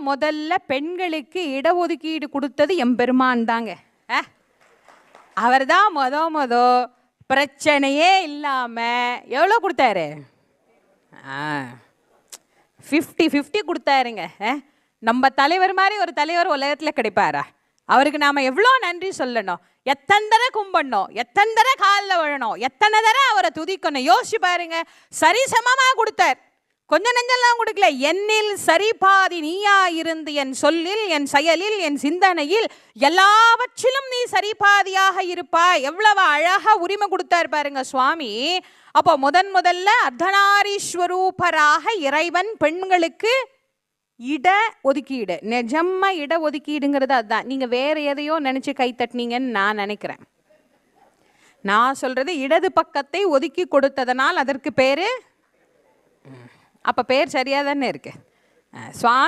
முதல்ல பெண்களுக்கு இடஒதுக்கீடு கொடுத்தது எம்பெருமான் தாங்க. அவர் தான் பிரச்சனையே இல்லாம எவ்வளோ கொடுத்தாரு? 50-50 கொடுத்தாருங்க. நம்ம தலைவர் மாதிரி ஒரு தலைவர் உலகத்தில் கிடைப்பாரா? அவருக்கு நாம எவ்வளோ நன்றி சொல்லணும், எத்தனை தடவை கும்பிடணும், எத்தனை தடவை காலில் விழணும், எத்தனை தடவை அவரை துதிக்கணும். யோசிச்சு பாருங்க. சரிசமமா கொடுத்தார், கொஞ்சம் நெஞ்செல்லாம் கொடுக்கல. என்னில் சரிபாதி நீயா இருந்து என் சொல்லில், என் செயலில், என் சிந்தனையில் எல்லாவற்றிலும் நீ சரிபாதியாக இருப்பாய். எவ்வளவு அழகா உரிமை கொடுத்தார் பாருங்க சுவாமி. அப்போ முதல்ல அர்த்தநாரீஸ்வரூபராக இறைவன் பெண்களுக்கு இட ஒதுக்கீடு, நிஜமா இட ஒதுக்கீடுங்கிறது அதுதான். நீங்க வேற எதையோ நினைச்சு கை தட்டினீங்கன்னு நான் நினைக்கிறேன். நான் சொல்றது இடது பக்கத்தை ஒதுக்கி கொடுத்ததனால் அதற்கு பேரு, அப்ப பேர் சரியா தானே இருக்கு. சுவாமி